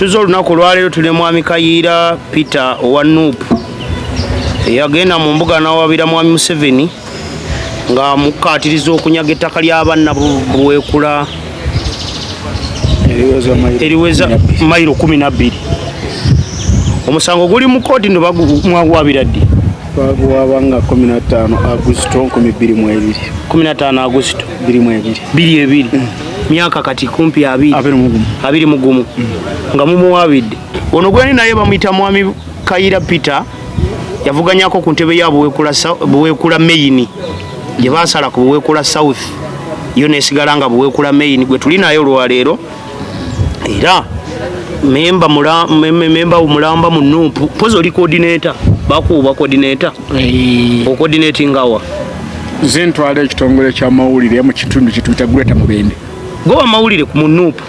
tuzo olunaku olwaleero tuli mwami Kayiira Peter Owa Nup yagenda mu mbuga n'awabira mwami Museveni nga mukkaatiriza okunyaga ettaka ly'abanna Buweekula eriweza mayiro 12. Omusango guli mu kooti ndo mwagwabira ddi? Bagwabanga 15 Augusito 2022. 15 Augusito 2022. Myaka kati kumpi 21 nga mumuwabidde. Ono gwani naye bamuyita mwami Kayiira Peter yavuganyako ku ntebe ya Buweekula Main gye baasala ku Buweekula South yo nesigala nga Buweekula Main gwe tuli nayo olwaleero era memba mulamba mu Nup pozo oli coordinator bakuba coordinator o coordinating awa zentwala ekitongole kya mawulire mu kitundu kituyita Greater Mubende goba mawulire ku Nup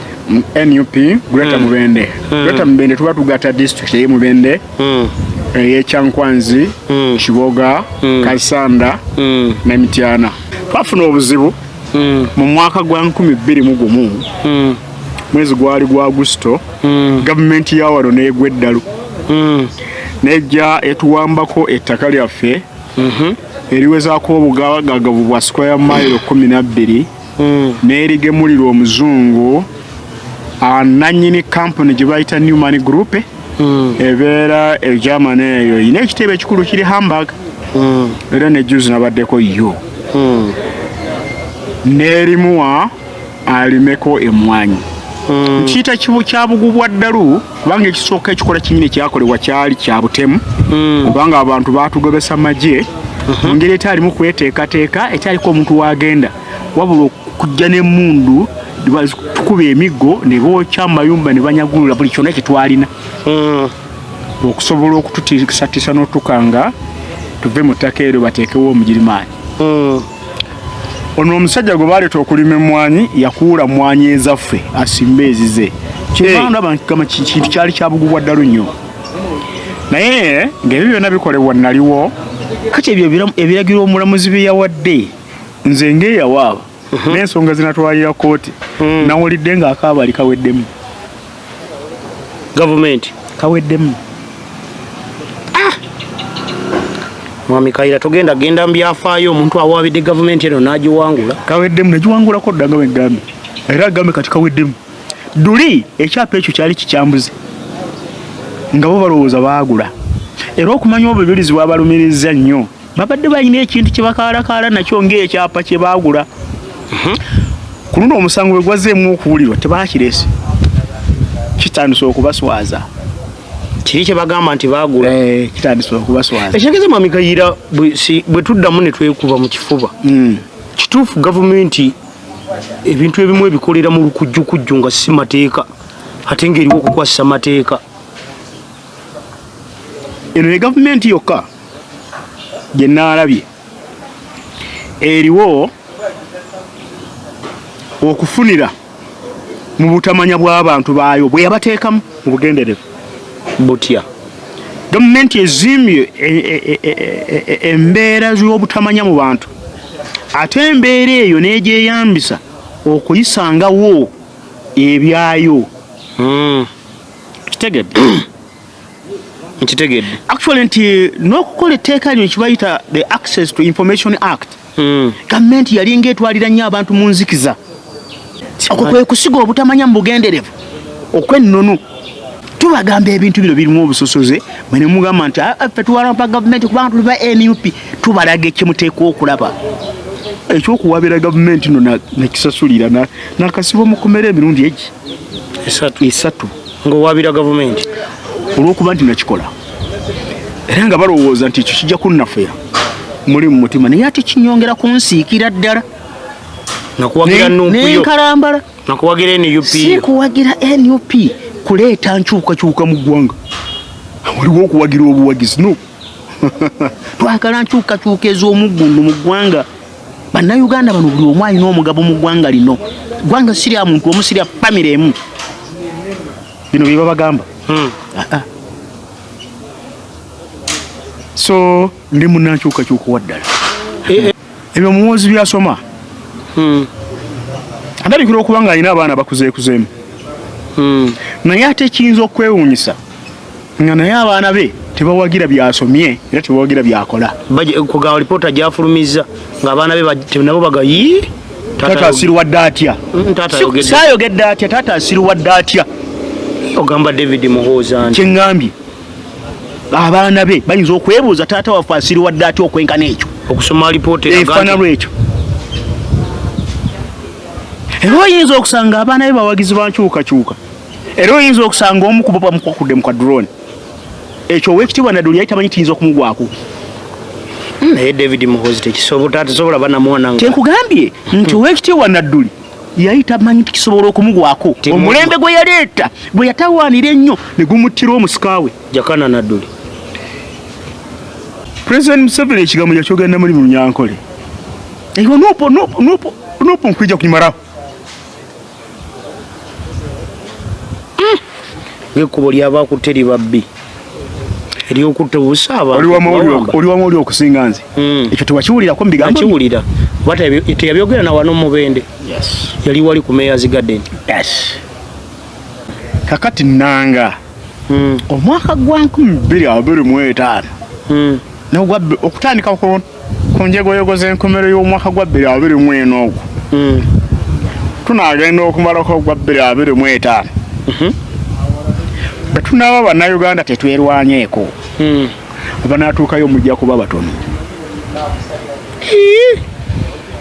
NUP Greater Mubende Greater Mubende tuba tugata district ye Mubende Kyankwanzi Kiboga Kasanda na Mityana twafuna obuzibu mu mwaka gwa 2021 mwezi gwali gwa Augusito government ya wano negweddalu nejja etuwambako ettaka lyaffe eriwezaako obugabagavu bwa square mile 12 n'erigemulirwa omuzungu nannyini company gye bayita Newman Group ebeera Germany eyo ine ekitebe ekikulu kiri Hamburg era ne juzi nabaddeko yo n'erimuwa alimeko emmwanyi nkiyita kibu kya bugubwa ddalu kubanga ekisooka ekikola kinyini kyakolebwa kyali kya butemu kubanga abantu baatugobesa magye mu ngeri etalimu kweteekateeka ekyaliko omuntu wagenda wabula okujja n'emmundu tukuba emiggo ne bookya mu mayumba ne banyagulula buli kyonna kyetwalina okusobola okututiisatiisa n'otukanga tuve mu ttaka eryo bateekewo omugirimaani. Ono omusajja gwe baleeta okulima emmwanyi yakuula mmwanyi ezaffe asimba ezize kibanda kama kintu kyali kyabugubwa ddalu nnyo naye ng'ebyo byonna bikolebwa naliwo kati ebyo ebiragiro omulamuzi bye yawadde nze ng'eyawaaba n'ensonga zinatwalira kooti nawulidde ng'akaabali kaweddemu gavumenti kaweddemu. Mwami Kayiira genda mbyafaayo omuntu awaabidde gavumenti eno n'agiwangula kaweddemu nagiwangulako dda nga bwegambye era agambe kati kaweddemu duli ekyapa ekyo kyali kikyambuze nga bo balowooza baagula era okumanya obujulizi bwabalumiriza nnyo babadde balina ekintu kye bakaalakaala nakyo ng'ekyapa kye baagula ku luno omusango bwe gwazeemu okuwulirwa tebakireese kitandise okubaswaza kiri kye bagamba nti baagula kitandise okubaswaza ekyageze Mwami Kayiira bwe tuddamu ne twekuba mu kifuba kituufu gavumenti ebintu ebimu ebikolera mu lukujjukujju nga si mateeka ate ng'eriwo okukwasisa mateeka. Eno ye gavumenti yokka gye naalabye eriwo okufunira mu butamanya bw'abantu baayo bwe yabateekamu mu bugenderevu butya gavumenti ezimbye embeera z'obutamanya mu bantu ate embeera eyo n'egyeyambisa okuyisangawo ebyayo kitegedde actually nti n'okukola etteeka lyo kibayita the Access to Information Act gavumenti yalinga etwalira nnyo abantu mu nzikiza okwo kwe kusiga obutamanya mu bugenderevu okw'ennono tubagamba ebintu bino birimu obusosoze mwene mugamba nti ffe tuwalampa gavumenti kubanga tuli ba NUP tubalaga ekyemuteekwa okulaba ekyokuwabira gavumenti no nakisasulira nakasiba mukomera emirundi egi esatu ng'owabira gavumenti olw'okuba nti nakikola era nga balowooza nti ekyo kijja kunnafeera muli mu mutima naye ate kinyongera kunsiikira ddala nakuwagira nenkalambala nakuwagira NUP si kuwagira NUP kuleeta nkyukakyuka mu ggwanga waliwo okuwagira obuwagizi no twagala nkyukakyuka ez'omuggundu mu ggwanga bannayuganda bano buli omu alina omugabo mu ggwanga lino ggwanga sirya muntu omu sirya famire emu bino bye babagamba so ndi munnankyukakyuka waddala ebyo muwozi byasoma ndabikira okuba nga alina abaana bakuzeekuzeemu naye ate kiyinza okwewuunyisa nga naye abaana be tebawagira byasomye era tebawagira byakola. Kugawa lipoota gyafulumiza ng'abaana be nabo bagayi taata asiruwadde atya? Saayogedde atya? Taata asiruwadde atya? Ogamba David Muhooza nti kyeŋŋambye abaana be bayinza okwebuuza taata waffe asiruwadde atya okwenkana ekyo okusoma lipoota efaana lwekyo. Era oyinza okusanga abaana be bawagizi bankyukakyuka, era oyinza okusanga omu ku bo bamukwakudde mu kadrone. Ekyo Oweekitiibwa Nadduli yali tamanyi kiyinza okumugwako. Naye David Muhoozi tekisobola banamuwana nga tenkugambye nti Oweekitiibwa Nadduli yali tamanyi tikisobola okumugwako. Omulembe gwe yaleeta bwe yatawaanira ennyo ne gumuttira omusikaawe Jakana Nadduli. President Museveni ekigambo yakyogenda muri mu Runyankole. Eyo nopo nkwija kulimaraho. Ng'ekkubo ly'abaakutte libabbi ery'okutta obusaaba oli wamu oli okusinga nze. Ekyo tewakiwulirako mu bigambo? Nakiwulira. Teyabyogera na wano Mubende. Yali wali ku Mayor's Garden. Kakati nnanga omwaka gwa 2025 okutandika ku njegoyego z'enkomero y'omwaka gwa 2024 ogwo tunaagenda okumalako gwa 2025 bwe tunaaba bannayuganda tetwerwanyeeko abanaatuukayo mujja kuba batono.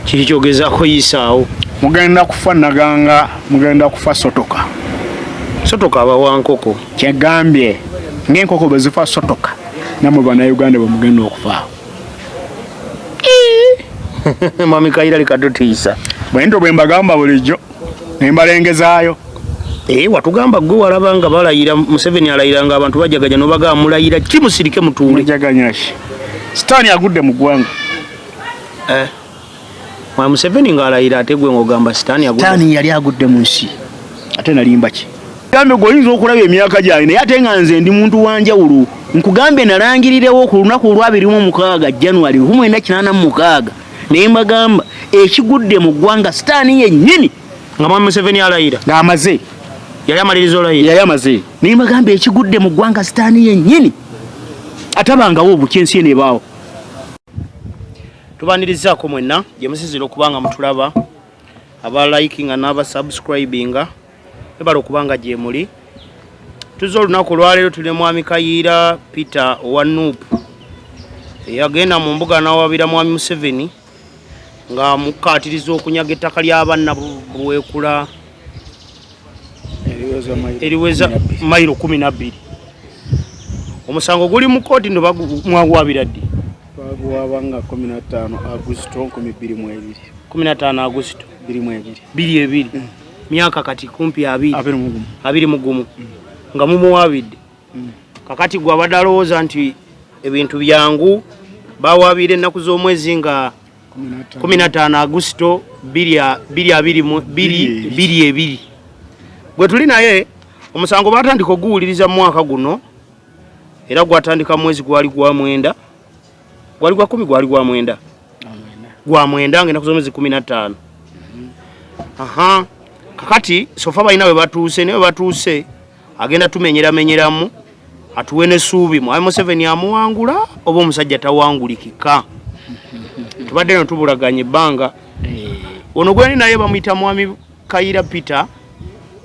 Kiki kyogezaako yisaawo? Mugenda kufa Naganga, mugenda kufa Sotoka. Sotoka aba wa nkoko. Kyegambye ng'enkoko bwe zifa Sotoka namwe bannayuganda bwe mugenda okufa. Mwami Kayiira leka totiisa. Bwento bwe mbagamba bulijjo ne mbalengezaayo. Watugamba gwe walaba nga balayira Museveni alayira nga abantu bajagaja n'obagamba mulayira kimusirike mutuule. Mujaganya ki? Sitaani agudde mu ggwanga. Mwami Museveni ng'alayira ate gwe ng'ogamba sitaani agudde. Sitaani yali agudde mu nsi. Ate nalimba ki? Gambe gw'oyinza okulaba emyaka gyange naye ate nga nze ndi muntu wanjawulo. Nkugambye nalangirirewo ku lunaku olw'26 January 1986 naye mbagamba ekigudde mu ggwanga sitaani yennyini nga Mwami Museveni alayira ng'amaze. Yali amaliriza olayira. Yali amaze. Naye mbagamba ekigudde mu ggwanga sitaani yennyini atabangawo obukya ensi enebaawo. Tubanirizaako mwenna gye musizira okubanga mutulaba aba likinga n'aba subscribinga ebala okubanga gye muli. Tuzze olunaku olwaleero tuli Mwami Kayiira Peter Owa Nup eyagenda mu mbuga n'awabira Mwami Museveni nga mukaatiriza okunyaga ettaka ly'abanna Buweekula eriweza mayiro 12. Omusango guli mu kooti ndo mwagwabira ddi? Twagwabanga 15 Augusito 2022. 15 Augusito 2022. Myaka kati kumpi 20 nga mumuwabidde. Kakati gwe abadde alowooza nti ebintu byangu bawabire ennaku z'omwezi nga 15 Augusito 2022. Gwe tuli naye omusango batandika oguwuliriza mu mwaka guno era gwatandika mwezi gwali gwa mwenda gwali gwa 10 gwali gwa mwenda gwa mwenda ngenda kuzomezi 15. Kakati sofa balina we batuuse ne batuuse agenda tumenyeramu atuwe n'essuubi Mwami Museveni amuwangula oba omusajja tawangulikika. Tubadde no tubulaganye ebbanga. Ono gwe naye bamuyita Mwami Kayiira Peter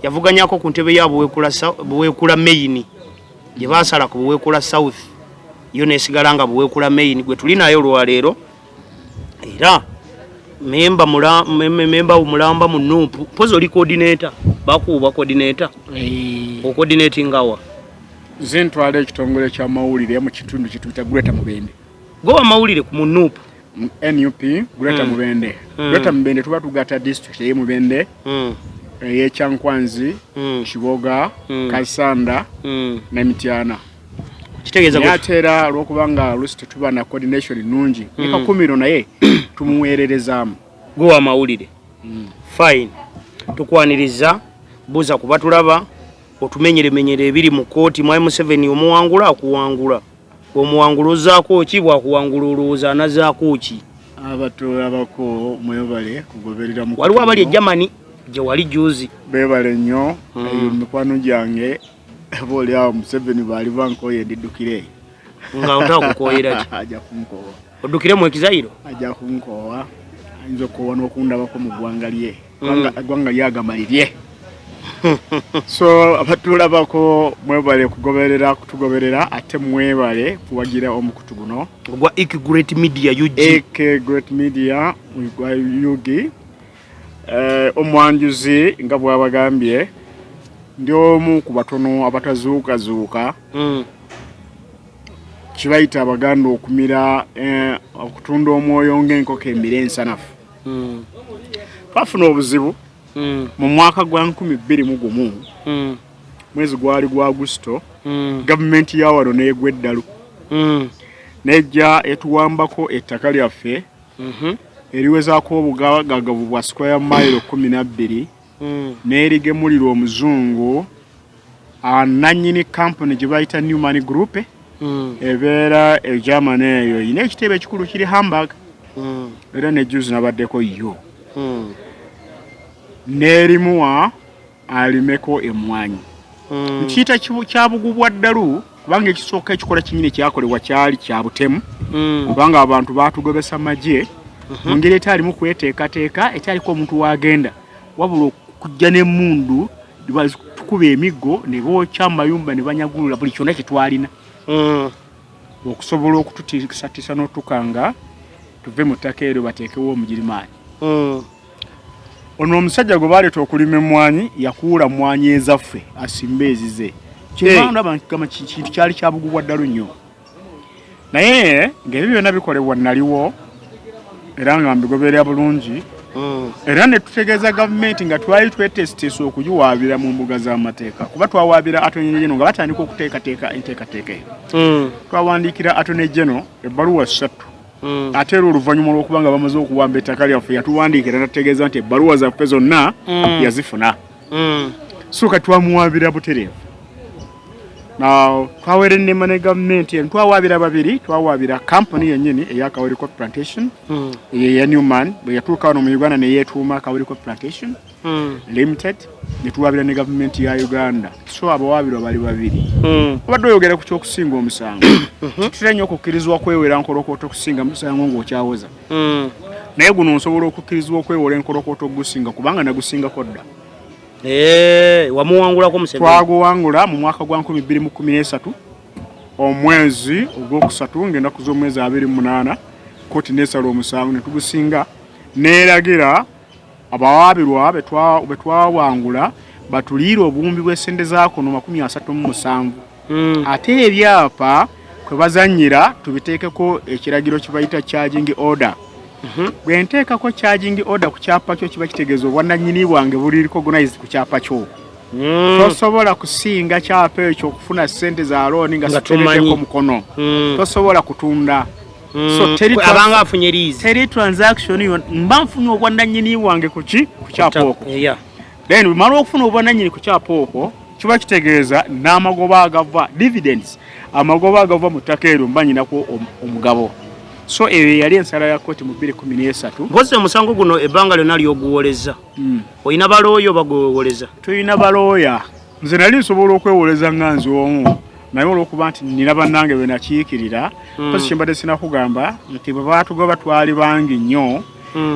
yavuganyako ku ntebe ya Buweekula Main gye baasala ku Buweekula South yo nesigala nga Buweekula Main gwe tuli naye olwaleero era memba mulamba mu Nup pozo oli coordinator bakuba coordinator o coordinating awa zentwala ekitongole kya mawulire mu kitundu kituyita Greater Mubende goba mawulire ku Nup NUP Greater Mubende. Greater Mubende tuba tugata district ye Mubende ye Kyankwanzi Kiboga Kasanda na Mityana. Kitegeeza ko yatera lwokubanga lusite tuba na coordination nungi nika 10 naye tumuweererezaamu gowa mawulire. Fine tukwaniriza buza kuba tulaba otumenyere ebiri mu kooti Mwami Museveni omuwangula akuwangula omuwanguluzaako ki bwakuwangula olowooza anazaako ki abato abako mwebale kugoberera mu waliwo abali e Germany je wali juzi bebale nnyo mikwano gyange boli awo Museveni bali bankoye didukire nga utaka kukoyera ki aja kunkowa odukire mu ekizairo aja kunkowa ayinza okuwa n'okundabako mu ggwanga lye eggwanga lyagamalirye so abatulabako mwebale kutugoberera ate mwebale kuwagira omukutu guno ogwa Ik Great Media UG Great Media gwa UG omwanjuzi nga bwabagambye ndi omu ku batono abatazuukazuuka kibayita abaganda okumira okutunda omwoyo ng'enkoko emira ensanafu twafuna obuzibu mu mwaka gwa 2021 mwezi gwali gwa Agusto gavumenti ya wano n'egwa eddalu nejja etuwambako ettaka lyaffe eriwezaako obugagagavu bwa square mile 12 n'erigemulira omuzungu nannyini company gye bayita Newman Group ebeera Germany eyo yina ekitebe ekikulu kiri Hamburg era nejuzi nabaddeko yo n'erimuwa alimeko emmwanyi nkiyita kya bugubwa ddalu kubanga ekisooka ekikola kinyini kyakolebwa kyali kya butemu kubanga abantu baatugobesa magye mu ngeri etalimu kweteekateeka etaliko omuntu wagenda wabula okujja n'emmundu tukuba emiggo ne bookya amayumba ne banyagulula buli kyonna kyetwalina okusobola okututiisatiisa n'otukanga tuve mu ttaka eryo bateekewo omugirimaani ono omusajja gwe baleeta okulima emmwanyi yakuula mmwanyi ezaffe asimba ezize kyebandaba kintu kyali kyabugubwa ddalu nnyo naye ng'ebyo byonna bikolebwa naliwo era nga mbigoberera bulungi era ne tutegeeza gavumenti nga twali twetesiteesa okugiwaabira mu mbuga z'amateeka kuba twawaabira Attorney General nga batandika okuteekateeka enteekateeka eyo twawandiikira Attorney General ebbaluwa 3 ate era oluvannyuma lw'okuba nga bamaze okuwamba ettaka lyaffe yatuwandiikira natutegeeza nti ebbaluwa zaffe zonna yazifuna so kati twamuwaabira butereevu twawera ennema ne gavumenti eno twawaabira babiri twawaabira kampani yennyini eya Kaweriko Plantation eya Newman bwe yatuuka wano mu Uganda ne yeetuuma Kaweriko Plantation Limited ne tuwaabira ne gavumenti ya Uganda so abawaabirwa bali babiri obadde oyogera ku kyokusinga omusango kitera nnyo okukkirizibwa okwewera nkolokooto okusinga musango ng'okyawoza naye guno nsobola okukkirizibwa okwewola enkolokooto ogusinga kubanga nagusingako dda wamuwangulako Museveni twaguwangula mu mwaka gwa 2013 omwezi ogwokusatu ng'ennaku z'omwezi 28 kooti n'esala omusango ne tugusinga n'eragira abawaabirwa be twawangula batuliire obuwumbi bw'essente zaakono 37 ate ebyapa kwe bazannyira tubiteekeko ekiragiro kibayita charging order bwe nteekako charging order ku kyapa kyo kiba kitegeeza obwannannyini bwange buli recognized ku kyapa kyo tosobola kusinga kyapa ekyo okufuna ssente za looni nga siterekeko mukono tosobola kutunda so abanga afunye liizi teri transaction yo mba nfunye obwannannyini bwange ku kyapa okwo then bwemala okufuna obwannannyini ku kyapa okwo kiba kitegeeza n'amagoba agava dividends amagoba agava mu ttaka eryo mba nyinako omugabo so yali ensala ya kooti mu 2013 mpozi omusango guno ebbanga lyonna lyoguwoleza olina balooya bagwewoleza tulina balooya nze nali nsobola okwewoleza nga nze omu naye olw'okuba nti nina bannange be nakiikirira mpozi kyembadde sinakugamba nti bwe baatugoba twali bangi nnyo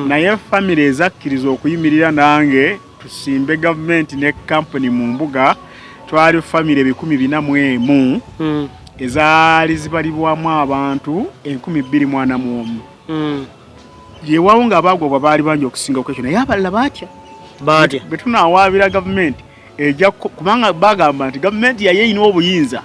naye famire ezakkiriza okuyimirira nange tusimbe gavumenti ne kampani mu mbuga twali famire 441 ezaali zibalibwamu abantu 241 yewawo nga abaagobwa baali bangi okusinga kwekyo naye abalala batya bwe tunaawaabira gavumenti ejja kubanga bagamba nti gavumenti yaye erina obuyinza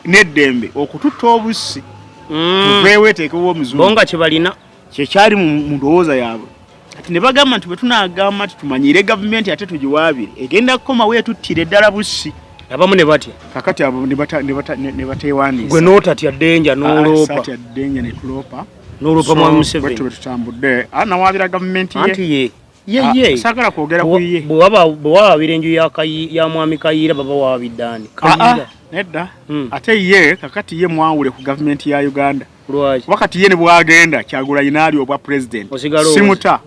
n'eddembe okututta obussi tuveewo eteekewo omuzungu bonga kyebalina kyekyali mu ndowooza yaabwe kati ne bagamba nti bwe tunaagamba nti tumanyire gavumenti ate tugiwaabire egenda kukomawo etuttira eddala bussi abamu ne batya kakati abo ne bateewandiisa gwe n'otatya ddenja n'oloopa satya ddenja ne tuloopa n'oloopa mwa Museveni bwe tutambudde nawaabira gavumenti anti ye saagala kwogera ku ye bwe wawaabira enju ya mwami Kayiira baba waabidde ani Kayiira nedda ate ye kakati ye mwawule ku gavumenti ya Uganda lwaki wakati ye ne bwagenda Kyagulanyi n'ali obwa president simuta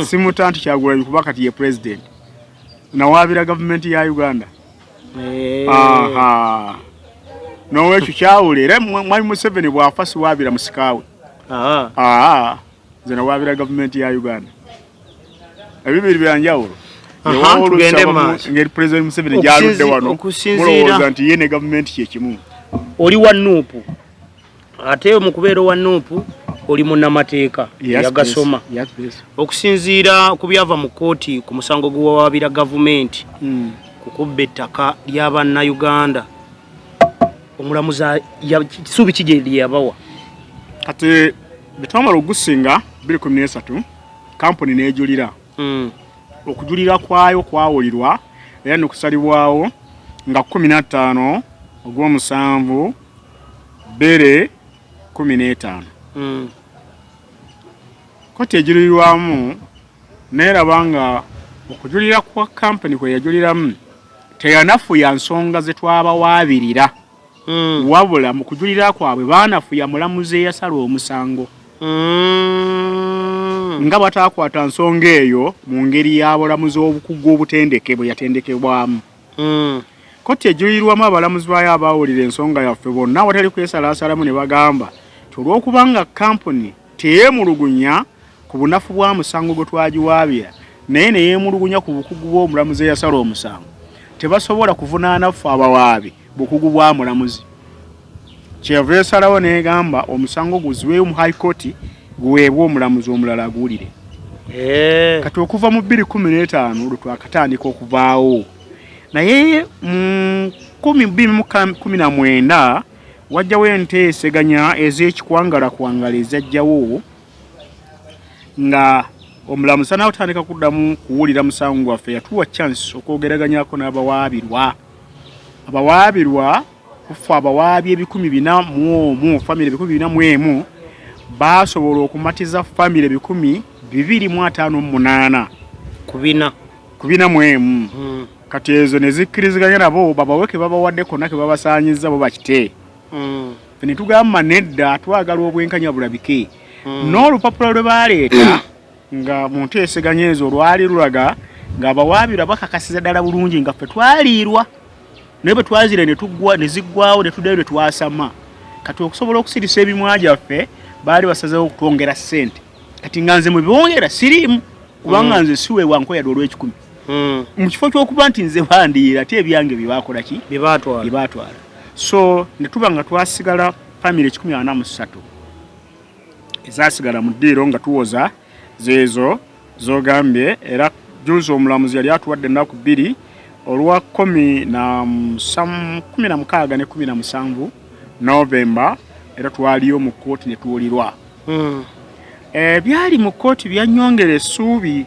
simutanti Kyagulanyi kuba kati ye president nawabira government ya Uganda aha nowe kyawulira mwami Museveni bwafasi wabira musikawe zena wabira government ya Uganda ebibiri byanjawulo tugende maaso ngeri president Museveni jaludde wano okusinziira nti yene government kye kimu oli wa Nup ate mu kubeera wa Nup oli munnamateeka yagasoma okusinziira ku byava mu kooti ku musango gw'owabira gavumenti kukubba ettaka ly'Abannayuganda omulamuzi kisuubi kigye yabawa kati bitwamala ogusinga 2013 kampuni n'ejulira okujulira kwayo kwawulirwa era n'okusalibwawo nga 15 ogw'omusanvu 2015 kooti ejulirirwamu neeraba nga okujulira kwa kampuni kwe yajuliramu teyanafuya nsonga ze twabawaabirira wabula mu kujulira kwabwe baanafuya mulamuzi eyasala omusango nga bataakwata nsonga eyo mu ngeri y'abulamuzi obukugu obutendeke bwe yatendekebwamu kooti ejulirirwamu abalamuzi bayo abaawulira ensonga yaffe bonna awatali kwesalaasalamu ne bagamba olw'okubanga kampuni teyeemulugunya ku bunafu bwa musango gwe twagiwaabira naye ne yeemulugunya ku bukugu bw'omulamuzi eyasala omusango tebasobola kuvunaana ffe abawaabi bukugu bwa mulamuzi kyeva esalawo n'egamba omusango guziweeyo mu high court guweebwe omulamuzi omulala aguwulire kati okuva mu 2015 olwo twakatandika okuvaawo naye mu 2019 wajjawo enteeseganya ez'ekikwangala ezajjawo nga omulamuzi n'atandika kuddamu kuwulira musango gwaffe yatuwa chance okwogeraganyako n'abawaabirwa kufa abawaabi 441 famire 441 basobola okumatiza famire 258 kubina mwemu kati ezo ne zikkiriziganya nabo babaweke babawaddeko nake babasaanyiza bo bakite ne tugamba nedda twagala obwenkanya bulabike n'olupapula lwe baleeta nga mu nteeseganya ezo lwali lulaga ng'abawaabira bakakasiza ddala bulungi nga ffe twaliirwa naye bwe twazire ne ziggwawo ne tuddayo ne twasama kati okusobola okusirisa ebimwa gyaffe baali basazeewo okutwongera ssente kati nga nze mubibongera siriimu kubanga nze siwe wankoyadde olw'ekikumi mu kifo ky'okuba nti nze bandiira ate ebyange byebakola ki byebaatwala so ne tuba nga twasigala famire 143 ezasigala mu ddiiro nga tuwoza zeezo zogambye era juzi omulamuzi yali atuwadde ennaku 2 olwa 16 ne 17 Novemba era twaliyo mu kooti ne tuwulirwa byali mu kooti byanyongera essuubi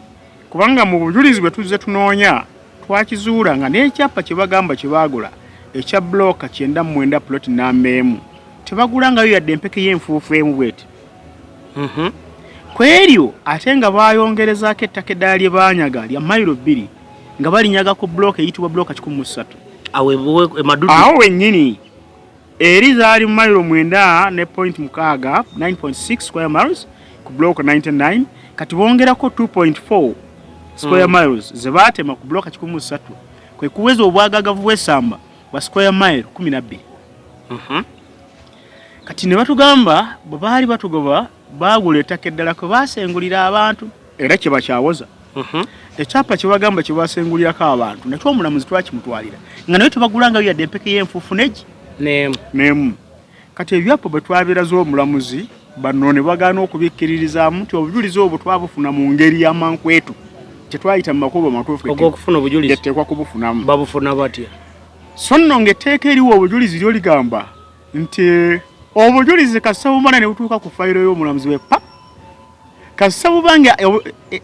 kubanga mu bujulizi bwe tuzze tunoonya twakizuula nga n'ekyapa kye bagamba kye baagula ekya bloka 99 plot namba emu tebagulangayo yadde empeke y'enfuufu emu bweti kweryo ate nga baayongerezaako ettaka eddala lye baanyaga lya mayiro 2 nga balinyaga ku bloka eyitibwa bloka 13 awo wennyini eri zaali mu mayiro 9 ne point 9.6 square miles ku bloka 99 kati bongerako 2.4 square miles ze baatema ku bloka 13 kwe kuweza obwagagavu bw'essamba bwa square mile 12 kati ne batugamba bwe baali batugoba baagula ettaka eddala kwe baasengulira abantu era kye bakyawoza ekyapa kye bagamba kye baasengulirako abantu nakyo omulamuzi twakimutwalira nga naye tebagulangayo yadde empeke y'enfuufu n'emu kati ebyapa bwe twabiraza omulamuzi bano ne bagaana okubikkiririzaamu nti obujulizi obwo twabufuna mu ngeri y'amankwetu kyetwayita mu makubo matuufu okufuna obujulizi yateekwa kubufunamu babufuna batya so nno ng'etteeka eriwo obujulizi lyo ligamba nti obujulizi kasita bumala ne butuuka ku fayiro y'omulamuzi wepa kasita bubanga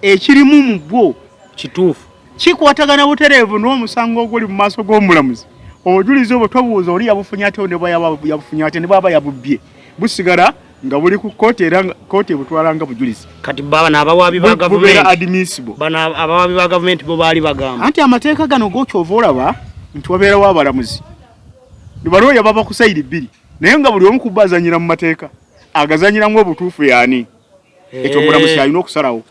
ekirimu mu bwo kituufu kikwatagana butereevu n'omusango oguli mu maaso g'omulamuzi obujulizi obwo tobuuza oli yabufunya ate ne yabufunya ate ne bwaba yabubbye busigala nga buli ku kooti era kooti ebutwala nga bujulizi kati bana abawaabi ba gavumenti admissible bana abawaabi ba gavumenti bo baali bagamba anti amateeka gano g'okyova olaba nti wabeerawo abalamuzi ne baliwo yababa ku sayidi 2 naye nga buli omu ku bazanyira mu mateeka agazanyiramu obutuufu yaani ekyo omulamuzi alina okusalawo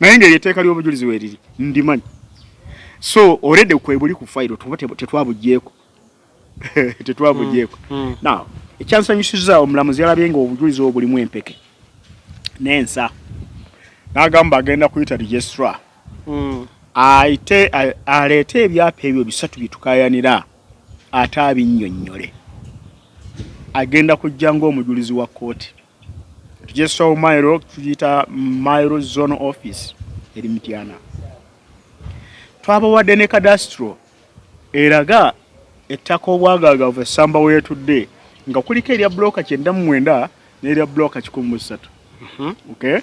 naye ngeri etteeka ly'obujulizi weeriri ndimanyi. So already kwebuli ku file tetwabugyeko. Tetwabugyeko. Now ekyansanyusiza omulamuzi yalabye nga obujulizi obwo bulimu empeke n'ensa n'agamba agenda kuyita registrar aleete ebyapa ebyo bisatu bitukayanira ate abinnyonnyole. Agenda kujja ng'omujulizi wa kooti. Registrar Mairo tuyita Mairo Zone Office eri Mityana. Twabawadde ne kadastro eraga ettaka obwagaagavu essamba weetudde nga kuliko erya bloka 99 n'erya bloka 13. Okay?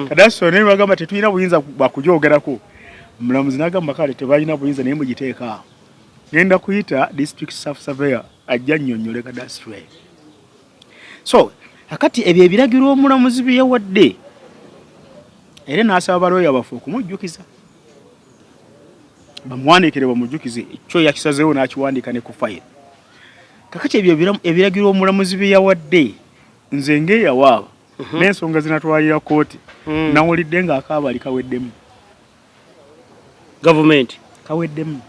Kadastro ne bagamba tetulina buyinza bwakujoogerako. Omulamuzi n'agamba kale tebalina buyinza naye mugiteeka. Genda kuyita district staff surveyor ajja nnyonnyole kadastro. So akati ebyo ebiragiro omulamuzi bye yawadde era n'asaba balooya bafe okumujjukiza bamuwandiikire bamujjukize ekyo yakisazeewo n'akiwandiika ne ku fayiro. Kakati ebyo ebiragiro omulamuzi bye yawadde nze ng'eyawaaba n'ensonga zinatwalira kooti nawulidde ng'akaabali kaweddemu. Gavumenti kaweddemu.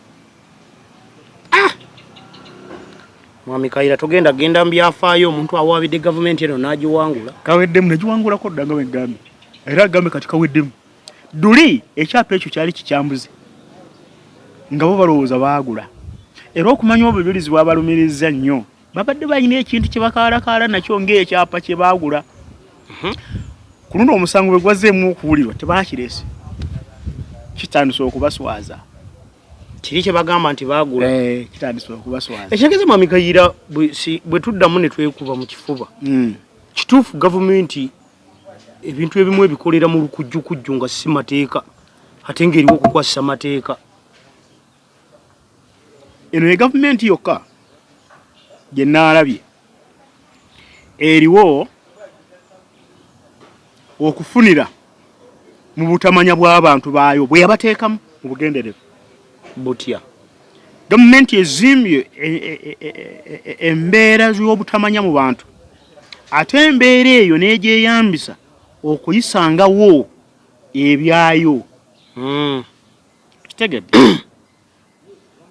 Mwami Kayiira genda mbyafaayo omuntu awaabidde gavumenti eno n'agiwangula. Kaweddemu nagiwangulako dda nga bwegambye. Era agambye kati kaweddemu. Duli ekyapa ekyo kyali kikyambuze. Nga bo balowooza baagula. Era okumanya obujulizi bwabalumiriza nnyo. Babadde balina ekintu kye bakaalakaala nakyo ng'ekyapa kye baagula. Ku luno omusango bwe gwazeemu okuwulirwa tebaakirese. Kitandise okubaswaza. Kiri kye bagamba nti baagula. Kitandise okubaswaza. Ekyageze Mwami Kayiira bwe tuddamu ne twekuba mu kifuba. Kituufu gavumenti ebintu ebimu ebikolera mu lukujjukujju nga si mateeka ate ng'eriwo okukwasa mateeka. Eno ye gavumenti yokka gye nnaalabye eriwo okufunira mu butamanya bw'abantu baayo bwe yabateekamu mu bugenderevu. Butya gavumenti ezimbye embeera z'obutamanya mu bantu ate embeera eyo n'egyeyambisa okuyisangawo ebyayo. Kitegedde?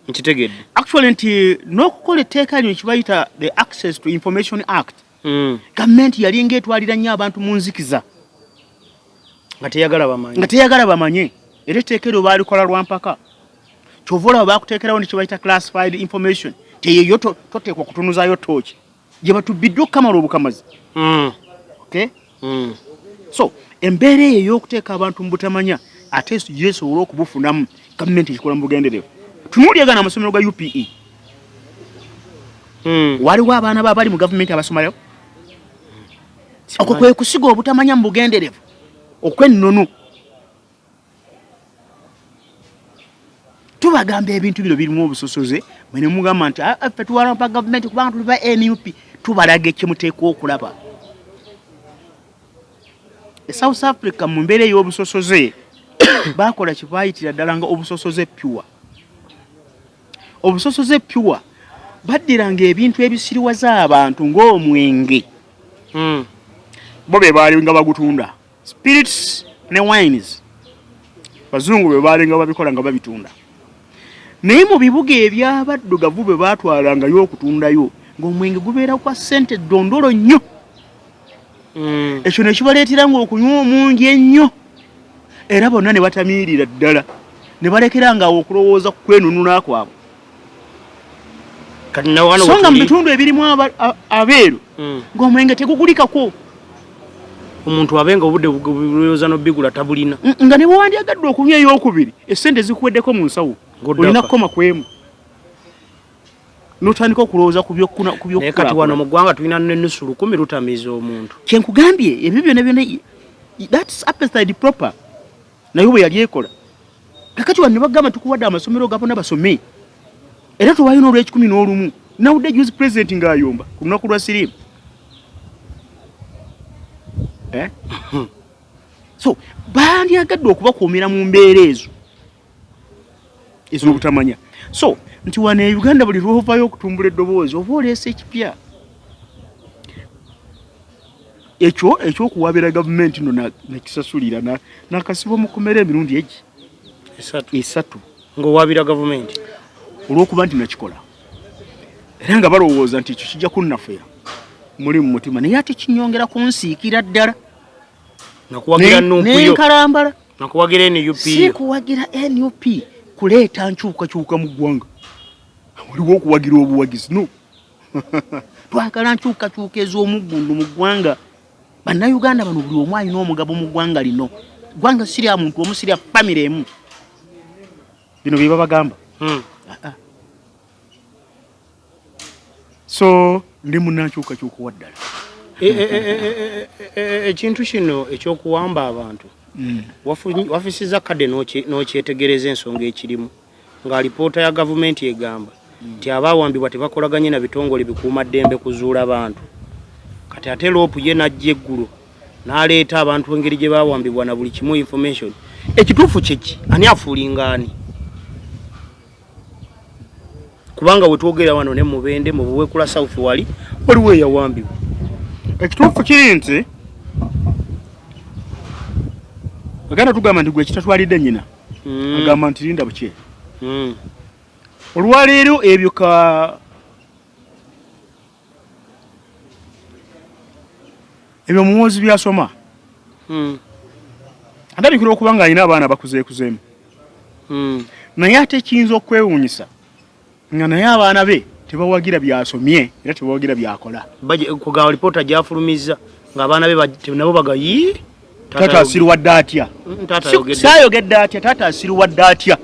Nkitegedde. Actually nti n'okukola etteeka lino kibayita the Access to Information Act. Gavumenti yali ng'etwalira nnyo abantu mu nzikiza nga teyagala bamanye. Era etteeka eryo baalikola lwa mpaka. Kyova olaba baakuteekerawo ne kibayita classified information. Teyeyo toteekwa kutunuzaayo tooki gye batubbiddwe okukamala obukamazi. Okay? So embeera eyo ey'okuteeka abantu mu butamanya ate yeesobola okubufunamu gavumenti ekikola mu bugenderevu. Tunuulyagana amasomero ga UPE. Waliwo abaana bali mu gavumenti abasomayo. Okwo kwe kusiga obutamanya mu bugenderevu okwennono. Tubagamba ebintu bino birimu obusosoze mwe ne mugamba nti ffe tuwalampa gavumenti kubanga tuli ba NUP tubalaga ekimuteekwa okulaba. South Africa mu mbeera ey'obusosoze baakola kye baayitira ddala nga obusosoze pure. Obusosoze pure baddiranga ebintu ebisiriwaza abantu ng'omwenge. Bo be baali nga bagutunda. Spirits ne wines bazungu be baali nga babikola nga babitunda. Naye mu bibuga ebyabaddugavu bwe baatwalangayo okutundayo ng'omwenge gubeera kwa ssente ddondolo nnyo. Ekyo ne kibaleetera ng'okunywa omungi ennyo. Era bonna ne batamiirira ddala ne balekera ng'awo okulowooza ku kwenunula kwabwe. So nga mu bitundu ebirimu abeeru ng'omwenge tegugulikako. Omuntu abenga obudde bulowooza n'obbigula tabulina. Nga ne bwewandyagadde okunywa ey'okubiri essente zikuweddeko mu nsawo olina kukoma kwemu. N'otandika okulowooza ku by'okkuna. Naye kati wano mu ggwanga tulina n'ennusu 1000 lutamiiza omuntu. Kye nkugambye ebyo byonna that's appetite proper. Naye bwe yali ekola. Kakati wano ne bagamba tukuwadde amasomero gabona basome. Era tuwayina olw'ekikumi nawudde juzi president ng'ayomba ku lunaku lwa siriimu. So bandyagadde okubakuumira mu mbeera ezo ez'obutamanya. So nti wano e Uganda buli lw'ovaayo okutumbula eddoboozi oba oleese ekipya. ekyokuwabira gavumenti no nakisasulira nakasiba mukomera emirundi egi esatu ng'owabira gavumenti olw'okuba nti nakikola era nga balowooza nti ekyo kijja kunnafuya muli mu mutima naye ate kinyongera kunsiikira ddala nakuwagira nenkalambala nakuwagira NUP si kuwagira NUP kuleeta nkyukakyuka mu ggwanga waliwo okuwagira obuwagizi no twagala nkyukakyuka ez'omuggundu mu ggwanga bannayuganda bano buli omu alina omugabo mu ggwanga lino ggwanga sirya muntu omu sirya famire emu bino bye babagamba so ndi munnankyukakyuka waddala ekintu kino ekyokuwamba abantu wafisiza kadde n'okyetegereza ensonga ekirimu nga alipoota ya gavumenti egamba nti abaawambibwa tebakolaganye na bitongole bikuuma ddembe kuzuula bantu kati ate loopu ye najja eggulo n'aleeta abantu engeri gye baawambibwa na buli kimu information ekituufu kyeki ani afuulinga ani kubanga wetwogera wano ne mubende mu buwekula south wali waliwo eyawambibwa ekituufu kiri nti aganda tugamba nti gwe kitatwalidde nnyina agamba nti linda bukyere olwaleero ebyo ebyo muwozi byasoma andabikira okuba nga alina abaana bakuzeekuzeemu naye ate kiyinza okwewuunyisa nga naye abaana be tebawagira byasomye era tebawagira byakola kugaba lipoota gyafulumizza ng'abaana be nabo bagayi taata asirwadde atya saayogedde atya taata asirwadde atya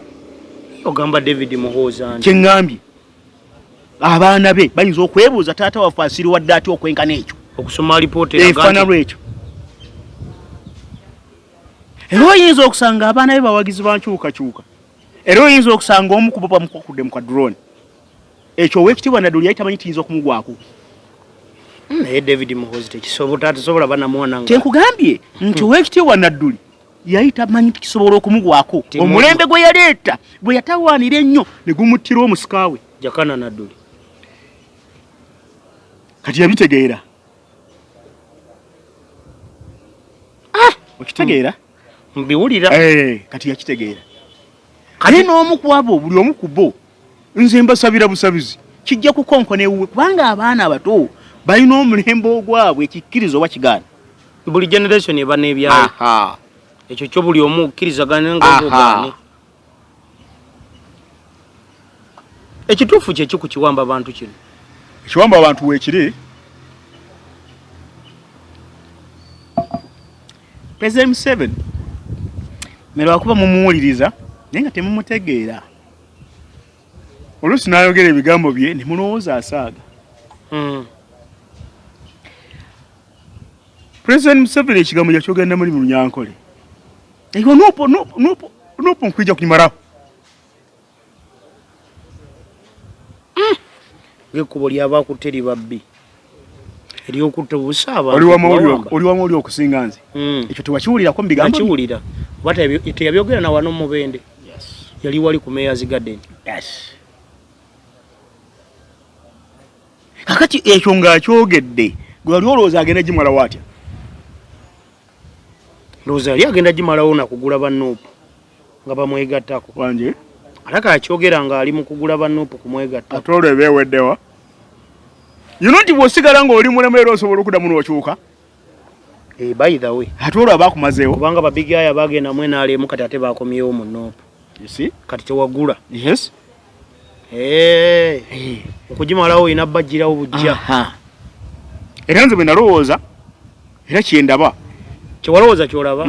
ogamba David Muhooza nti kyeŋŋambye abaana be bayinza okwebuuza taata waffe asirwadde atya okwenkana ekyo okusoma lipoota efaana lwekyo era oyinza okusanga abaana be bawagizi bankyukakyuka era oyinza okusanga omu kubo bamukukudde mu kadrone ekyo owekitiibwa Nadduli yali tamanyi tiyinza okumugwako naye David Muhoozi tekisobola banamuwana nga kyenkugambye nti owekitiibwa Nadduli yali tamanyi tikisobola okumugwako omulembe gwe yaleeta bwe yatawaanira ennyo ne gumuttira omusikaawe Jakana Nadduli kati yabitegeera okitegeera mbiwulira kati yakitegeera kale n'omu ku abo buli omu ku bo nze mbasabira busabizi kijja kukonkona ewuwe kubanga abaana abato balina omulembe ogwabwe ekikkirizo oba kigaana buli generation eba n'ebyayo ekyo kyo buli omu okkirizagana ng'ogaane ekituufu kyeki ku kiwamba abantu kino ekiwamba abantu weekiri President Museveni lwakuba mumuwuliriza naye nga temumutegeera oluusi n'ayogera ebigambo bye ne mulowooza asaaga President Museveni ekigambo yakyogenda muri mu Runyankole eyo nopo nkwija kunyimaraho ng'ekkubo ly'abaakutte libabbi ery'okutta obusaaba oli wamu oli okusinga nze ekyo tewakiwulirako mu bigambo nakiwulira oba teyabyogera na wano mubende yali wali ku Mayor's Garden kakati ekyo ng'akyogedde gwe wali olowooza agenda gimalawo atya ndowooza yali agenda gimalawo nakugula bannuupu nga bamwegattako wanje ataka akyogera ng'ali mu kugula bannuupu kumwegattako ate olwo ebeeweddewa nti bw'osigala ng'oli mulemu era osobola okuddamu n'okyuka by the way ate olwo abaakumazeewo kubanga babigaya bagenda mwenaalemu kati ate bakomyewo mu nnuupu kati tewagula okugimalawo olina bajjirawo bujja era nze bwe nalowooza era kyendaba kyewalowooza kyolaba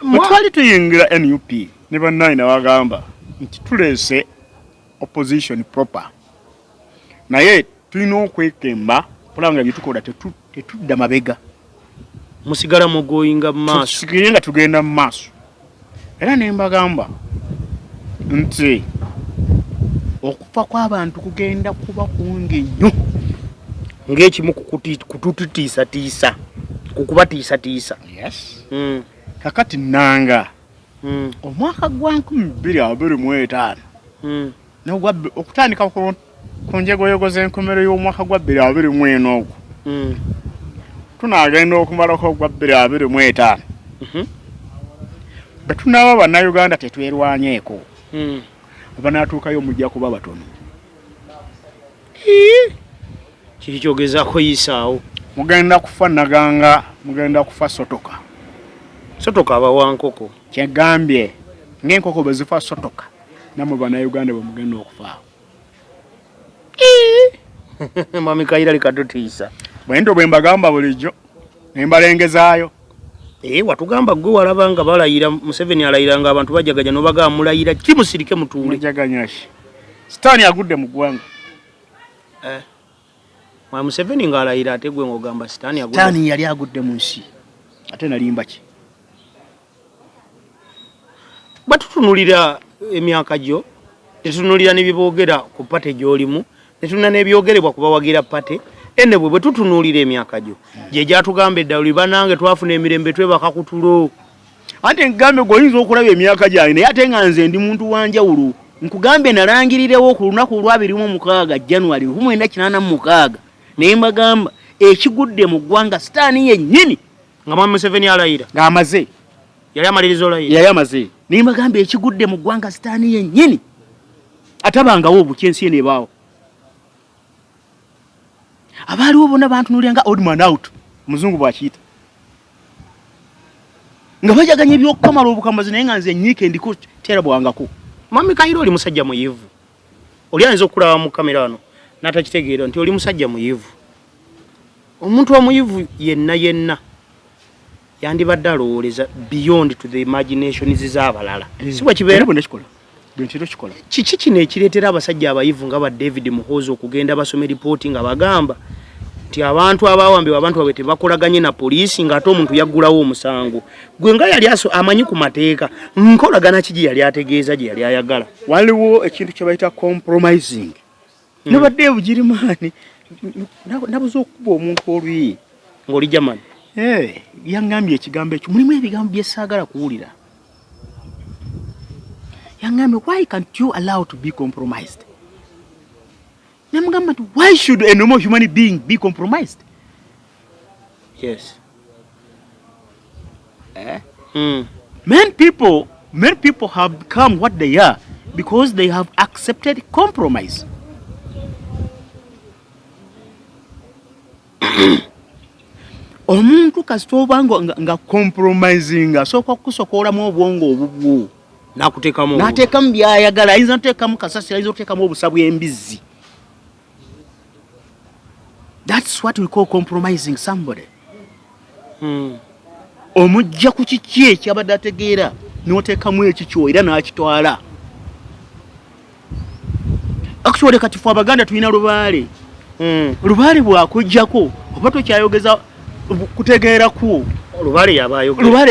bwe twali tuyingira NUP ne bannaye nabagamba nti tuleese opposition proper naye tulina okwekemba kulanga byetukola tetudda mabega musigala mugoyinga mu maaso tusigire nga tugenda mu maaso era ne mbagamba nti okufa kw'abantu kugenda kuba kungi nnyo ng'ekimu kututiisatiisa kukubatiisatiisa kakati nanga omwaka gwa 2025 okutandika ku njegoyego z'enkomero y'omwaka gwa 2024 ogwo tunagenda okumalako gwa 2025 betunaba bannayuganda tetwerwanyeeko abanatuukayo mujja kuba batono kiki kyogezaako yisaawo mugenda kufa naganga mugenda kufa sotoka abawankoko kyegambye ng'enkoko bwe zifa sotoka namwe bannayuganda bwe mugenda okufaawo mwami Kayiira leka tutiisa bwento bwe mbagamba bulijjo ne mbalengezaayo watugamba gwe walaba nga balayira Museveni alayira nga abantu bajagaja n'obagamba mulayira kimusirike mutuule jaganyashi sitaani agudde mu ggwanga mwami Museveni ng'alayira ate gwe ng'ogamba sitaani yali agudde mu nsi ate nalimba ki batutunulira emyaka gyo tetunulira n'ebiboogera ku pate gy'olimu netuna n'ebyogerebwa kubawagira pate ene bwe tutunulira emyaka gyo gye gyatugamba edda oli banange twafuna emirembe twebaka kutulo ate ngambe goyinza okulaba emyaka gyayo naye ate nga nze ndi muntu wanjawulo nkugambe nalangirirewo ku lunaku lwa 26 January 1986 naye mbagamba ekigudde mu ggwanga sitaani yennyini nga mwami Museveni alayira ng'amaze yali amaliriza olayira yali amaze naye mbagamba ekigudde mu ggwanga sitaani yennyini atabangawo obukyensi nebaawo abaaliwo bonna bantunulira nga old man out muzungu bw'akiyita nga bajaganya ebyokukamala obukamazi naye nga nze nyiike ndiko tera bwangako mwami Kayiira oli musajja muyivu oli ayinza okulaba mu kamera wano n'atakitegeera nti oli musajja muyivu omuntu omuyivu yenna yandibadde alowooleza beyond to the imaginations z'abalala si bwe kibeera kiki kino ekireetera abasajja abayivu nga ba David Muhoozi okugenda basome ripooti nga bagamba nti abantu abawambibwa abantu babwe tebakolaganye na poliisi ng'ate omuntu yaggulawo omusango gwe nga yali amanyi ku mateeka nkolagana kigi yali ategeeza gye yali ayagala waliwo ekintu kye bayita compromising nabadde bugirimaani nabuza okuba omuntu oluyi ng'oli jamani yangambye ekigambo ekyo mulimu ebigambo bye saagala kuwulira yangambye why can't you allow to be compromised namugamba nti why should a normal human being be compromised yes many people have become what they are because they have accepted compromise omuntu kasita oba nga compromising asooka kukusokoolamu obwongo obubwo n'ateekamu byayagala ayinza nteekamu kasasiro ayinza oteekamu obusa bw'embizzi that's what we call compromising somebody omujja ku kiki ekyabadde ategeera n'oteekamu ekikyo era n'akitwala actually kati ffe abaganda tulina lubaale lubaale bwakujjako oba tokyayogeza kutegeera kwo lubaale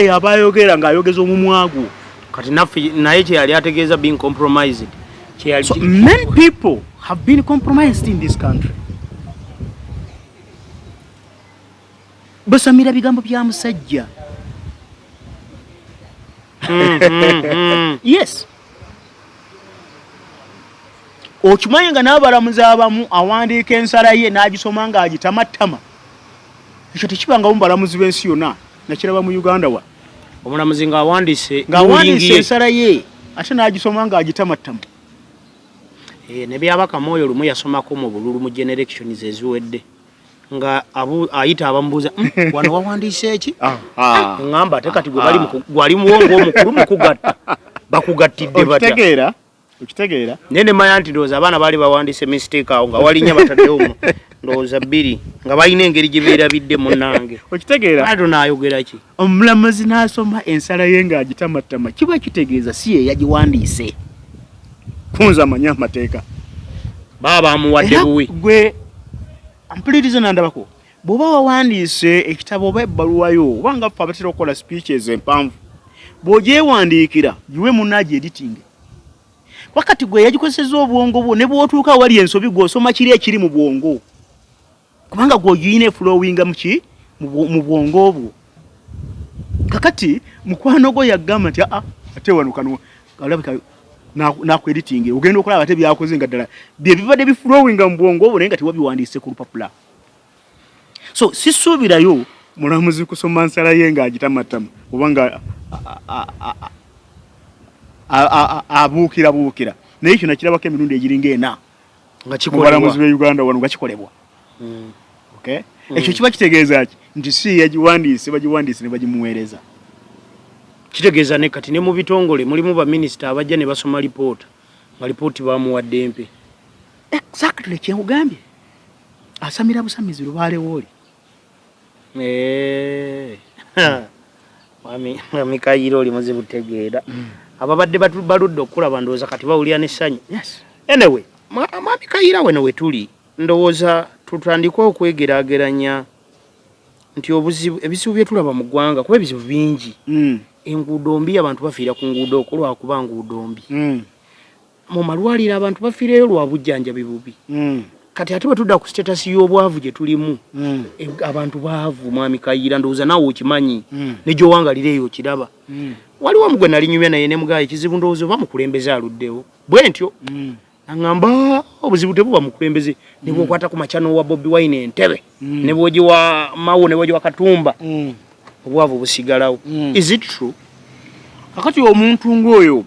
yaba ayogera ng'ayogeza omumwa gwo kati naffe naye kye yali ategeeza being compromised so many people have been compromised in this country basamira bigambo bya musajja yes okimanyi nga n'abalamuzi abamu awandiika ensala ye n'agisoma ng'agitamattama ekyo tekibanga mu balamuzi b'ensi yonna nakiraba mu Uganda wa omulamuzi ng'awandiise ensala ye ate n'agisoma ng'agitamattama ne byabaka Moyo lumu yasomako mu bululu mu generations eziwedde nga ayita abamubuuza wano wawandiise eki ngamba ate kati gwali muwongo omukulu mukugatta bakugattidde batya okitegeera nene manya nti ndowooza abaana baali bawandiise mistake awo nga walinya bataddewo ndowooza 2 nga balina engeri gye beerabidde munnange okitegeera ato naayogera ki omulamuzi n'asoma ensala ye ng'agitamattama kiba kitegeeza si ye yagiwandiise kunza amanya amateeka baba bamuwadde buwi gwe ampuliriza nandabako bw'oba wawandiise ekitabo oba ebbaluwayo oba nga ffe abatera okukola speeches empanvu bw'ogyewandiikira giwe munnaagi editing wakati gwe yagikozeseza obwongo bwo ne bw'otuuka wali ensobi gw'osoma kiri ekiri mu bwongo kubanga gw'ogiyina eflowinga mu bwongo bwo kakati mukwano gwo yagamba nti ate wano kano alabika nakwediting ogenda okulaba ate byakoze nga ddala bye bibadde biflowinga mu bwongo bwo naye nga tewabiwandiise ku lupapula so sisuubirayo mulamuzi kusoma nsala ye ng'agitamatama oba nga abuukira naye kino kirabako emirundi egiringa ena mubalamuzi be Uganda wano nga kikolebwa. Okay? Ekyo kiba kitegeeza ki nti si yagiwandiise bagiwandiise ne bagimuweereza. Kitegeeza ne kati ne mu bitongole mulimu ba minisita abajja ne basoma lipoota nga lipooti bamuwadde mpe. Exactly kyengambye asamira busamizi lubaale wooli. Mwami Kayiira oli muzibu tegeera. Ababadde baludde okulaba ndowooza kati bawulira n'essanyu. Yes. Anyway, mwami Kayiira weno we tuli ndowooza tutandika okwegeraageranya nti ebizibu bye tulaba mu ggwanga kuba ebizibu bingi. Enguudo mbi abantu bafiira ku nguudo okulwakuba nguudo mbi. Mu malwaliro abantu bafiireyo lwa bujjanjabi bubi. Kati ate bwe tudda ku status y'obwavu gye tulimu abantu baavu mwami Kayiira ndowooza naawe okimanyi ne gy'owangalira eyo okiraba. Waliwo omugwe nali nyumya naye ne mugaye ekizibu ndowooza oba mukulembeze aluddewo bwe ntyo aŋŋamba obuzibu tebuba mukulembeze ne bw'okwata ku makyano wa Bobi Wine entebe ne bw'ogiwa Mawo ne bw'ogiwa Katumba obwavu busigalawo. Is it true? Kakati omuntu ng'oyo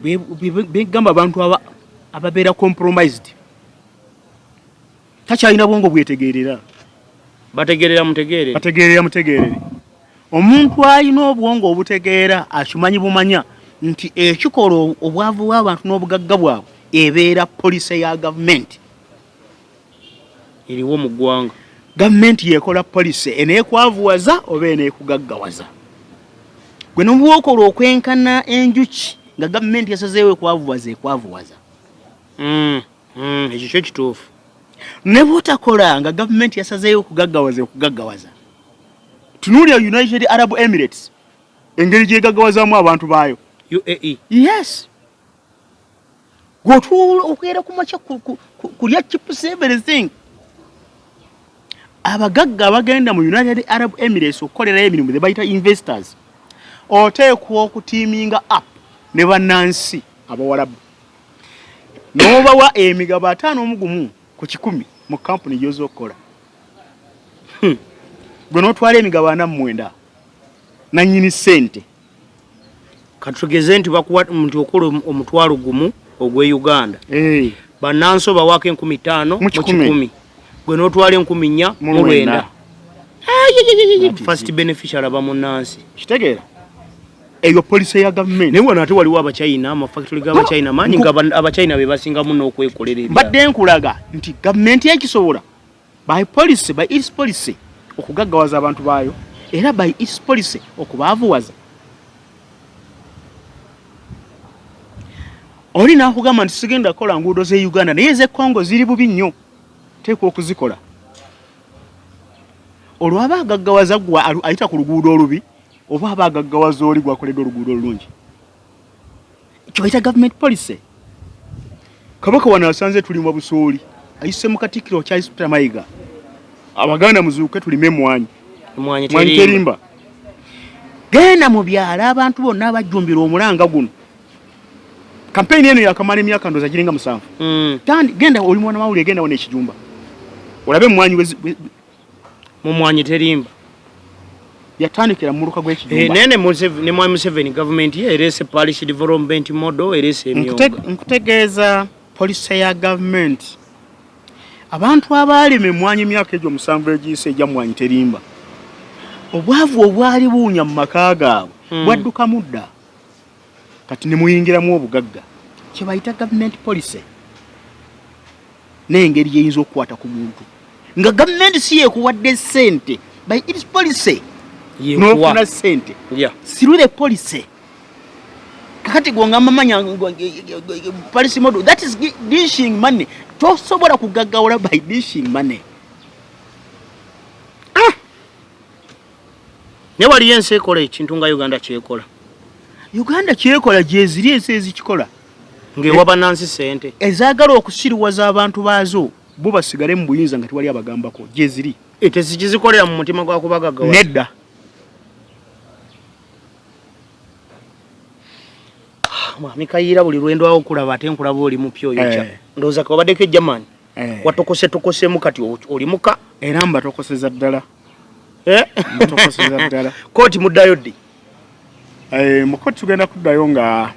begamba abantu ababeera compromised takyalina bwongo bwetegeerera. Bategeerera mutegeerere. Omuntu alina obwongo obutegeera akimanyi bumanya nti ekikola obwavu bw'abantu n'obugagga bwabwe ebeera poliisi ya gavumenti eriwo mu ggwanga. Gavumenti yekola poliisi eneekwavuwaza oba eneekugaggawaza. Gwe n'obwokola okwenkana enjuki nga gavumenti yasazeewo ekwavuwaza. Ekyo kyo kituufu. Ne bw'otakola nga gavumenti yasazeewo okugaggawaza. Tunuulira United Arab Emirates engeri gy'egaggawazaamu abantu baayo. UAE. Yes. Gwotuula okuera ku makya kulya chips everything. Abagagga abagenda mu United Arab Emirates okukolerayo emirimu ze bayita investors oteekwa okutiiminga up ne bannansi abawalabu n'obawa emigabo 5 ku 100 mu kampuni gy'oza okukola. Gwe n'otwala emigabo 49 nannyini ssente. Katugeze nti bakuwa muntu okola omutwalo gumu ogwe Uganda. Bannansi bawaako 15,000 mu 10. Gwe n'otwala 4,000 mu 9. First beneficiary aba munnansi. Kitegeera? Eyo poliisi ya gavumenti. Naye wano ate waliwo abachina amafactory g'abachina manyi nga abachina be basinga muno okwekolera ebyo. Badde nkulaga nti gavumenti ekisobola by its policy okugaggawaza abantu baayo era by its policy okubaavuwaza. Oli n'akugamba nti sigenda kukola nguudo ze Uganda naye ze Congo ziri bubi nnyo teekwa okuzikola. Olwaba agaggawaza gwa ayita ku luguudo olubi oba abagaggawaza oli gwakoledde oluguudo olulungi. Ekyo bayita government policy. Kabaka wano asanze tuli mu busooli ayise mu Katikkiro Charles Peter Mayiga. Abaganda muzuuke tulime emmwanyi. Emmwanyi terimba. Genda mu byalo abantu bonna abajjumbira omulanga guno. Kampeni eno yakamala emyaka ndoza giringa 7. Genda oli mwana mawuli genda wona ekijumba. Olabe emmwanyi mu mmwanyi terimba. Yatandikira mu luka gw'ekijumba. Nene ne mwami Museveni government ye erese parish development model erese emyonga. Nkutegeeza policy ya government. Abantu abaalima emmwanyi emyaka egyo 7 egiyise ejja mmwanyi terimba. Obwavu obwali buunya mu maka gaabwe bwadduka mudda. Kati ne muyingiramu obugagga. Kye bayita government policy. N'engeri yeyinza okukwata ku muntu. Nga government si yeekuwadde ssente by its policy. N'ofuna ssente. Through the policy. Kakati gwonga mamanya policy model. That is dishing money. Tosobola kugaggawala by dishing money. Ne wali yensi ekola ekintu nga Uganda kyekola. Uganda kyekola gyeziri ensi ezikikola. Ngewa bannansi ssente. Ezaagala okusiriwaza abantu baazo bo basigale mu buyinza nga tewali abagambako. Gyeziri. Tezikizikolera mu mutima gwa kubagaggawa. Nedda. Mwami Kayiira buli lwendo awo kulaba ate nkulaba oli mupya oyo kya. Ndowooza ko baddeko ejjamani. Watokose mu kati oli muka. Era mbatokoseza ddala. Mutokoseza ddala. Kooti muddayo ddi? Mu kooti tugenda kuddayo nga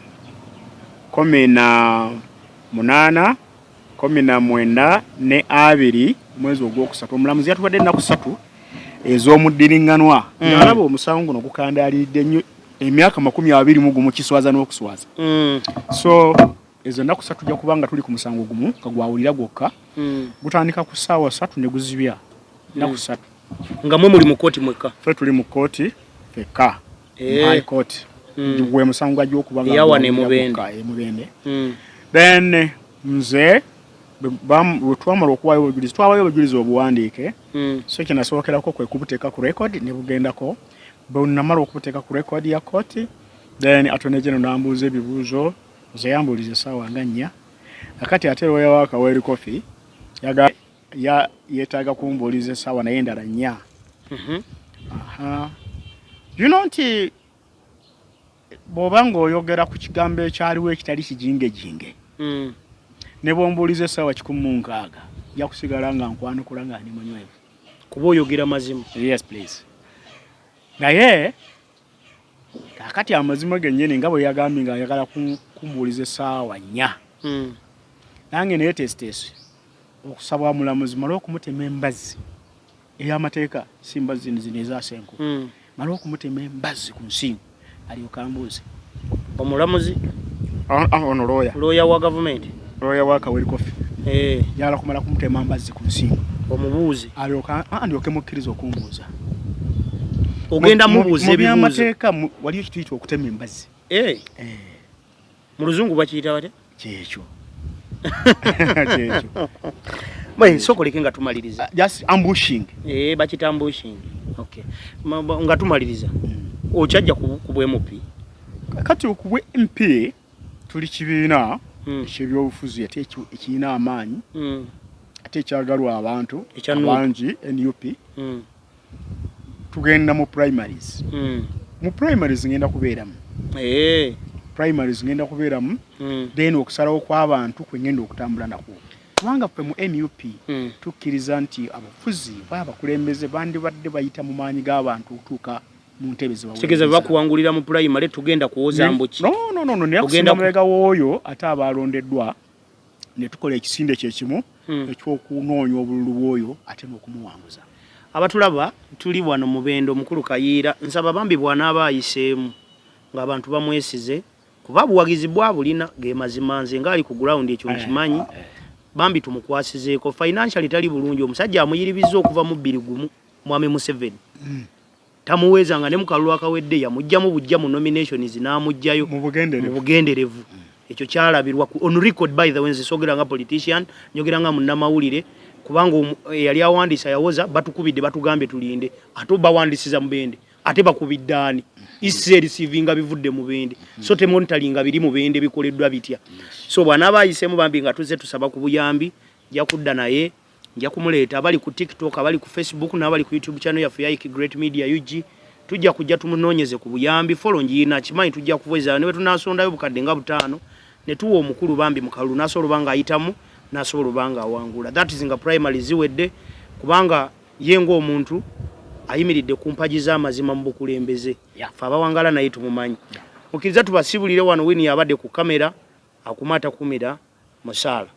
18, 19 ne 2 mwezi ogwokusatu. Omulamuzi yatuwadde ennaku 3 ez'omuddiringanwa. Nalaba omusango guno gukandaalidde nnyo emyaka 21 kiswaza n'okuswaza. So ezo ennaku 3 tujja kuba nga tuli ku musango gumu nga gwawulira gwokka. Gutandika ku ssaawa 3 ne guzibya ennaku 3. Nga mwe muli mu kooti mwekka? Ffe tuli mu kooti fekka. High court. Gwe musango agyokuba nga yawa ne Mubende. Then nze twamala okuwayo obujulizi, twawayo obujulizi obuwandiike. So kye nasookerako kwe kubuteeka ku record ne bugendako. Bwe namala okubuteeka ku record ya kooti, then Attorney General n'ambuuza ebibuuzo, nze yambuuliza essaawa nga 4. Akati ate lawyer wa Kaweeri Kofi yeetaaga kumbuuliza essaawa naye endala 4. You know nti bw'oba ng'oyogera ku kigambo ekyaliwo ekitali kijingejinge, ne bw'ombuuliza essaawa 16 nja kusigala nga nkwanukula nga ndi munywevu. Kuba oyogera mazima. Yes, please. Naye kakati amazima gennyini nga bwe yagambye nga ayagala kumbuuliza essaawa 4. Nange naye tesitesi okusaba mulamuzi mala okumutema embazzi ey'amateeka, si mbazzi zino ezaasenku. Mala okumutema embazzi ku nsingo alyoka ambuuze. Omulamuzi? Ono lawyer. Lawyer wa government? Lawyer wa Kaweeri Kofi. Yala kumala kumutema embazzi ku nsingo. Omubuuze? Alyoka ndyoke mukkiriza okumbuuza. Ogenda mubuuze ebibuuzo. Mu by'amateeka waliyo ekituyita okutema embazzi. Mu luzungu bakiyita bate? Kyekyo. Bwe sokoleke nga tumaliriza. Just ambushing. Bakita ambushing. Okay. Nga tumaliriza. Okyajja ku bw'MP. Kati ku bw'MP tuli kibiina eky'ebyobufuzi ate ekirina amaanyi. Ate ekyagalwa abantu abangi NUP. Tugenda mu primaries. Mu primaries ngenda kubeeramu. Primaries ngenda kubeeramu. Then okusalawo kw'abantu kwe ngenda okutambula nakwo. Kubanga ffe mu NUP tukkiriza nti abafuzi abakulembeze bandibadde bayita mu maanyi g'abantu okutuuka mu ntebe zebawuliriza. Kitegeeza bakuwangulira mu primary tugenda kuwoza mbuki. No. Naye okusinga mabega w'oyo ate abalondeddwa ne tukola ekisinde kyekimu ekyokunoonya obululu bw'oyo ate n'okumuwanguza. Abatulaba tuli wano mu Bendo mukulu Kayiira, nsaba bambi bw'anaaba ayiseemu ng'abantu bamwesize kuba buwagizi bwa bulina ge mazima nze ng'ali ku ground ekyo nkimanyi. Bambi tumukwasizeeko financially tali bulungi. Omusajja amuyiribiza okuva mu 21 Mwami Museveni. Tamuweza nga ne mukalulu akawedde yamujjamu bujja mu nominations n'amujjayo mu bugenderevu. Ekyo kyalabirwa on record by the way, sogera nga politician nyogera nga munnamawulire kubanga yali awandiisa yawoza batukubidde batugambe tulinde ate bawandisiza mu Bende ate bakubiddaani isi receiving bivudde mu Bende so temonitalinga biri mu Bende bikoleddwa bitya. So bw'anaaba ayiseemu bambi nga tuze tusaba ku buyambi nja kudda naye nja kumuleeta abali ku TikTok abali ku Facebook n'abali ku YouTube channel yaffe ya Great Media UG tujja kujja tumunoonyeze ku buyambi follow njiina kimanyi tujja kuweza ne tunasondayo bukadde nga 5 ne tuwa omukulu bambi mukalu nasobola banga ayitamu nasobola banga awangula. That is nga primary ziwedde kubanga yengo omuntu ayimiridde ku mpaji z'amazima mu bukulembeze fa abawangala naye tumumanyi. Mukiriza tubasibulire wano wini yabadde ku kamera akumata kumira musala.